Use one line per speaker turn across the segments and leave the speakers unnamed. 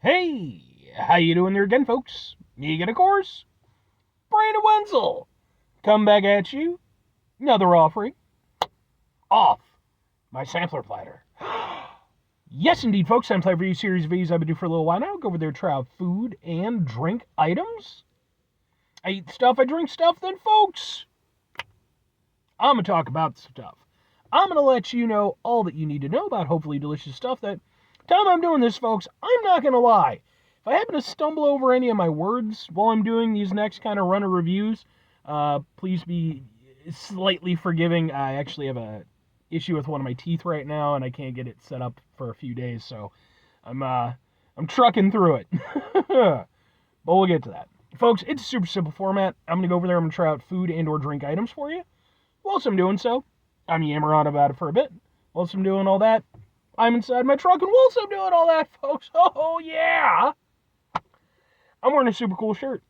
Hey, how you doing there again, folks? Me again, of course. Brandon Wenzel. Come back at you. Another offering. Off my sampler platter. Yes, indeed, folks. I'm playing for you series of videos I've been doing for a little while now. Go over there, try out food and drink items. I eat stuff, I drink stuff, then, folks, I'm going to talk about stuff. I'm going to let you know all that you need to know about hopefully delicious stuff that time I'm doing this, folks, I'm not going to lie. If I happen to stumble over any of my words while I'm doing these next kind of run of reviews, please be slightly forgiving. I actually have a issue with one of my teeth right now, and I can't get it set up for a few days, so I'm trucking through it. But we'll get to that. Folks, it's a super simple format. I'm going to go over there, I'm going to try out food and or drink items for you. Whilst I'm doing so, I'm yammering on about it for a bit. Whilst I'm doing all that, I'm inside my truck, and whilst I'm doing all that, folks, oh yeah, I'm wearing a super cool shirt.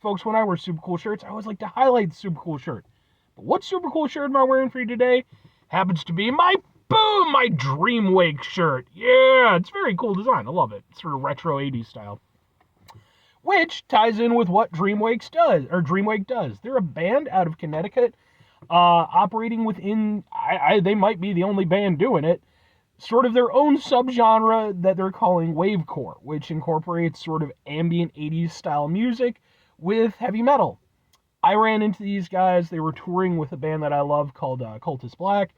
Folks, when I wear super cool shirts, I always like to highlight the super cool shirt. But what super cool shirt am I wearing for you today? Happens to be my Dream Wake shirt. Yeah, it's a very cool design. I love it. It's sort of retro 80s style. Which ties in with what Dream Wake does. They're a band out of Connecticut, operating within, they might be the only band doing it, sort of their own subgenre that they're calling wavecore, which incorporates sort of ambient 80s style music with heavy metal. I ran into these guys. They were touring with a band that I love called Cultist Black.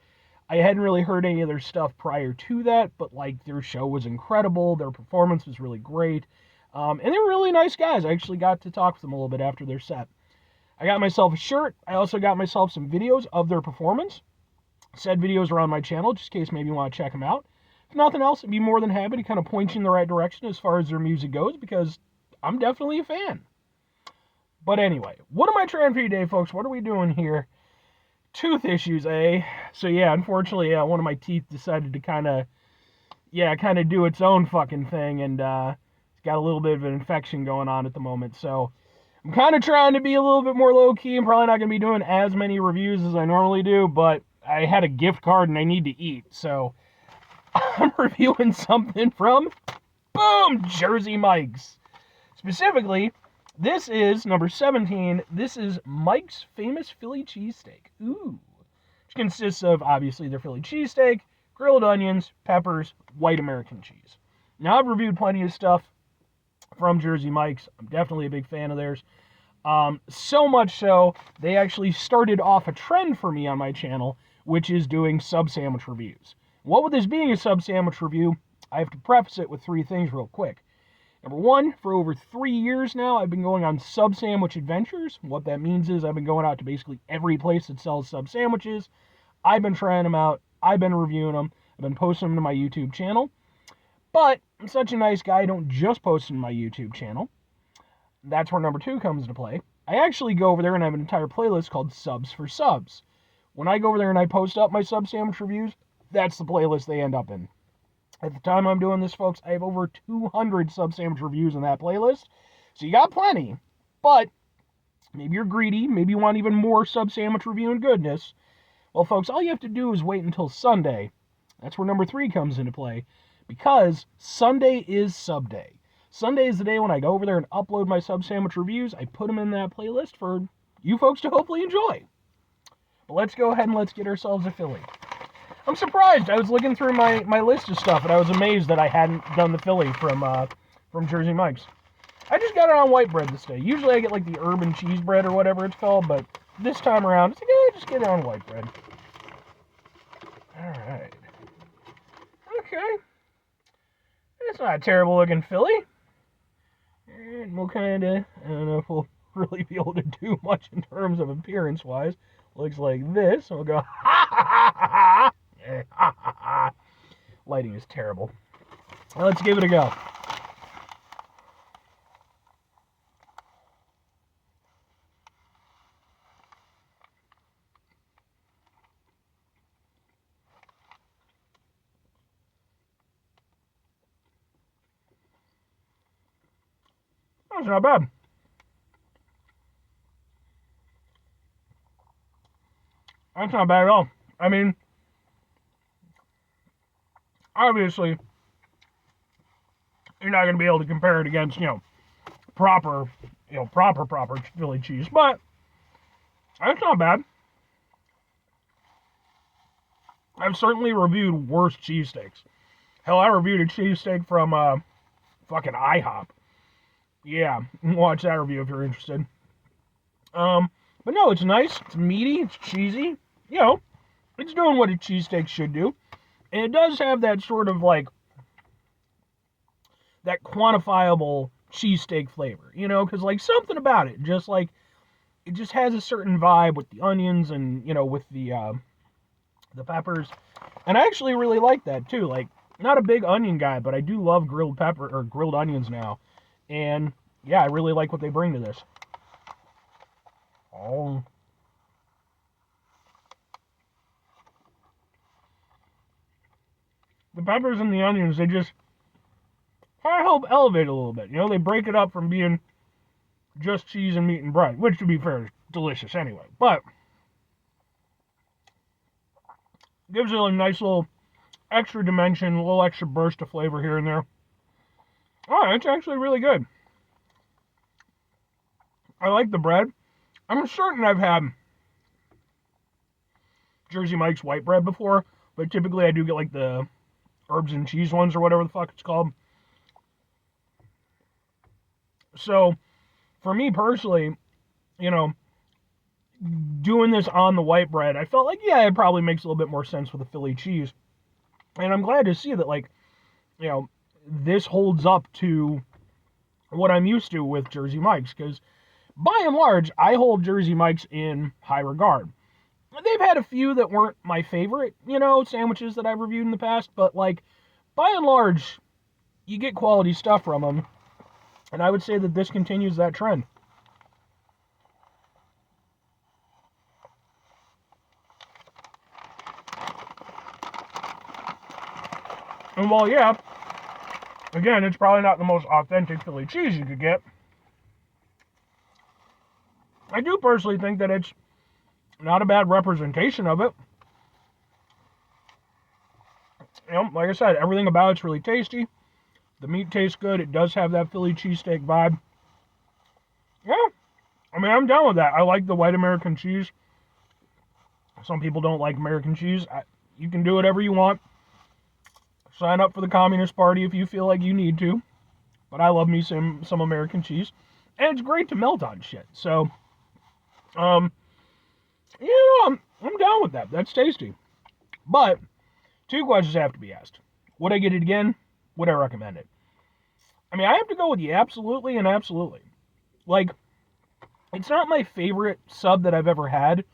I hadn't really heard any of their stuff prior to that, but like their show was incredible. Their performance was really great. And they were really nice guys. I actually got to talk with them a little bit after their set. I got myself a shirt. I also got myself some videos of their performance. Said videos are on my channel, just in case maybe you want to check them out. If nothing else, I'd be more than happy to kind of point you in the right direction as far as their music goes, because I'm definitely a fan. But anyway, what am I trying for you today, folks? What are we doing here? Tooth issues, eh? So yeah, unfortunately, one of my teeth decided to kind of do its own fucking thing, and it's got a little bit of an infection going on at the moment. So I'm kind of trying to be a little bit more low-key. I'm probably not going to be doing as many reviews as I normally do, but I had a gift card and I need to eat, so I'm reviewing something from, boom, Jersey Mike's. Specifically, this is number 17. This is Mike's Famous Philly Cheesesteak. Ooh. Which consists of, obviously, their Philly cheesesteak, grilled onions, peppers, white American cheese. Now, I've reviewed plenty of stuff from Jersey Mike's. I'm definitely a big fan of theirs. So much so, they actually started off a trend for me on my channel, which is doing sub sandwich reviews. What with this being a sub sandwich review, I have to preface it with three things real quick. Number one, for over 3 years now, I've been going on sub sandwich adventures. What that means is I've been going out to basically every place that sells sub sandwiches. I've been trying them out. I've been reviewing them. I've been posting them to my YouTube channel. But I'm such a nice guy, I don't just post them to my YouTube channel. That's where number two comes into play. I actually go over there and I have an entire playlist called Subs for Subs. When I go over there and I post up my sub sandwich reviews, that's the playlist they end up in. At the time I'm doing this, folks, I have over 200 sub sandwich reviews in that playlist. So you got plenty. But maybe you're greedy. Maybe you want even more sub sandwich review and goodness. Well, folks, all you have to do is wait until Sunday. That's where number three comes into play. Because Sunday is SUBday. Sunday is the day when I go over there and upload my sub sandwich reviews. I put them in that playlist for you folks to hopefully enjoy. But let's go ahead and let's get ourselves a Philly. I'm surprised. I was looking through my list of stuff, and I was amazed that I hadn't done the Philly from Jersey Mike's. I just got it on white bread this day. Usually I get like the urban cheese bread or whatever it's called, but this time around, it's like, just get it on white bread. Alright. Okay. It's not a terrible looking Philly. And we'll kind of, I don't know if we'll really be able to do much in terms of appearance-wise. Looks like this. We'll go, ha ha ha ha ha. Lighting is terrible. Well, let's give it a go. That's not bad. That's not bad at all. I mean, obviously, you're not going to be able to compare it against, proper Philly cheese. But that's not bad. I've certainly reviewed worse cheesesteaks. Hell, I reviewed a cheesesteak from fucking IHOP. Yeah, watch that review if you're interested. But no, it's nice, it's meaty, it's cheesy. It's doing what a cheesesteak should do. And it does have that sort of like, that quantifiable cheesesteak flavor, because like something about it, just like, it just has a certain vibe with the onions and, with the peppers. And I actually really like that too. Like, not a big onion guy, but I do love grilled onions now. And yeah, I really like what they bring to this. Oh. The peppers and the onions, they just kind of help elevate a little bit. They break it up from being just cheese and meat and bread, which, to be fair, is delicious anyway. But gives it a nice little extra dimension, a little extra burst of flavor here and there. Oh, it's actually really good. I like the bread. I'm certain I've had Jersey Mike's white bread before, but typically I do get like the herbs and cheese ones or whatever the fuck it's called. So, for me personally, doing this on the white bread, I felt like, yeah, it probably makes a little bit more sense with the Philly cheese. And I'm glad to see that, like, this holds up to what I'm used to with Jersey Mike's, because by and large, I hold Jersey Mike's in high regard. They've had a few that weren't my favorite, sandwiches that I've reviewed in the past, but, like, by and large, you get quality stuff from them, and I would say that this continues that trend. And while, yeah, again, it's probably not the most authentic Philly cheese you could get, I do personally think that it's not a bad representation of it. Like I said, everything about it's really tasty. The meat tastes good. It does have that Philly cheesesteak vibe. Yeah, I mean, I'm down with that. I like the white American cheese. Some people don't like American cheese. You can do whatever you want. Sign up for the Communist Party if you feel like you need to. But I love me some American cheese. And it's great to melt on shit. So, I'm down with that. That's tasty. But, 2 questions have to be asked. Would I get it again? Would I recommend it? I mean, I have to go with absolutely and absolutely. Like, it's not my favorite sub that I've ever had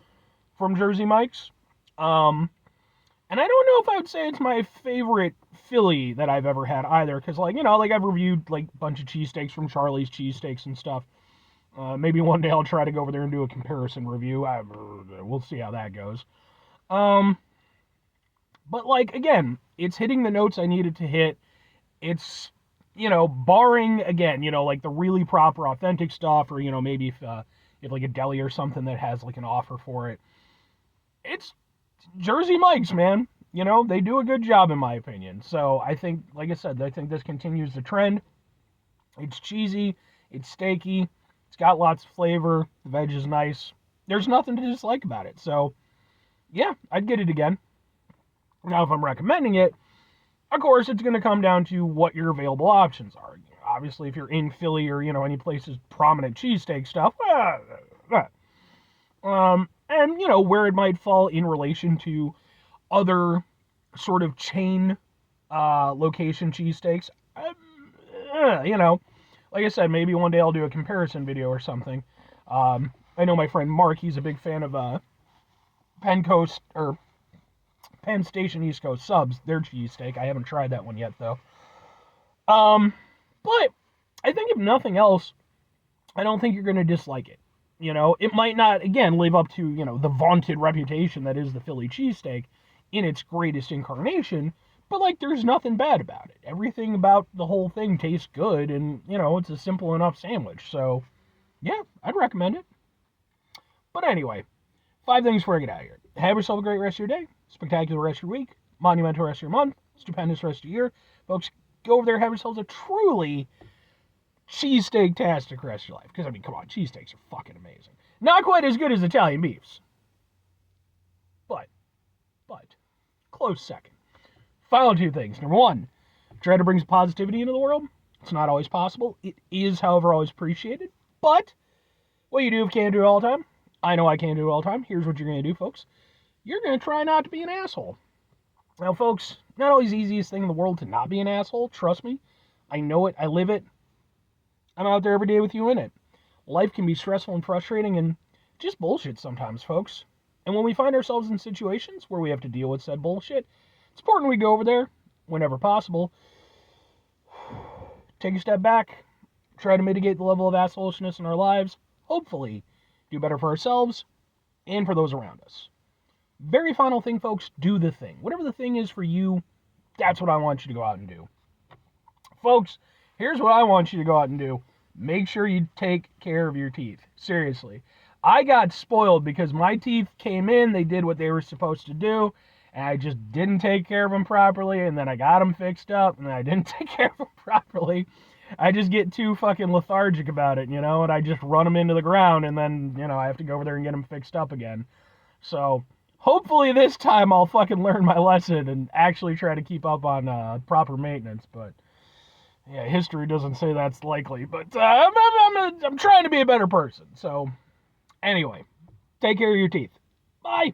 from Jersey Mike's. And I don't know if I would say it's my favorite Philly that I've ever had either, because, like, I've reviewed, like, a bunch of cheesesteaks from Charlie's Cheesesteaks and stuff. Maybe one day I'll try to go over there and do a comparison review. We'll see how that goes. But, like, again, it's hitting the notes I needed to hit. It's, barring, again, like, the really proper, authentic stuff, or, maybe if like, a deli or something that has, like, an offer for it. It's Jersey Mike's, man. They do a good job, in my opinion. So, I think, like I said, I think this continues the trend. It's cheesy. It's steaky. It's got lots of flavor. The veg is nice. There's nothing to dislike about it. So, yeah, I'd get it again. Now, if I'm recommending it, of course, it's going to come down to what your available options are. Obviously, if you're in Philly or, any place's prominent cheesesteak stuff, and, where it might fall in relation to other sort of chain location cheesesteaks, like I said, maybe one day I'll do a comparison video or something. I know my friend Mark, he's a big fan of Penn Station East Coast Subs, their cheesesteak. I haven't tried that one yet, though. But I think if nothing else, I don't think you're going to dislike it. It might not, again, live up to, the vaunted reputation that is the Philly cheesesteak in its greatest incarnation, but, like, there's nothing bad about it. Everything about the whole thing tastes good, and, it's a simple enough sandwich. So, yeah, I'd recommend it. But anyway, 5 things before I get out of here. Have yourself a great rest of your day, spectacular rest of your week, monumental rest of your month, stupendous rest of your year. Folks, go over there and have yourselves a truly cheesesteak-tastic rest of your life. Because, I mean, come on, cheesesteaks are fucking amazing. Not quite as good as Italian beefs. But, close second. Final two things. Number one, try to bring some positivity into the world. It's not always possible. It is, however, always appreciated. But what you do if you can't do it all the time, I know I can't do it all the time. Here's what you're going to do, folks. You're going to try not to be an asshole. Now, folks, not always the easiest thing in the world to not be an asshole. Trust me. I know it. I live it. I'm out there every day with you in it. Life can be stressful and frustrating and just bullshit sometimes, folks. And when we find ourselves in situations where we have to deal with said bullshit, it's important we go over there, whenever possible, take a step back, try to mitigate the level of assholishness in our lives, hopefully do better for ourselves and for those around us. Very final thing, folks, do the thing. Whatever the thing is for you, that's what I want you to go out and do. Folks, here's what I want you to go out and do. Make sure you take care of your teeth. Seriously. I got spoiled because my teeth came in, they did what they were supposed to do, and I just didn't take care of them properly, and then I got them fixed up, and then I didn't take care of them properly. I just get too fucking lethargic about it, and I just run them into the ground, and then, I have to go over there and get them fixed up again. So, hopefully this time I'll fucking learn my lesson and actually try to keep up on proper maintenance, but yeah, history doesn't say that's likely, but I'm trying to be a better person. So, anyway, take care of your teeth. Bye.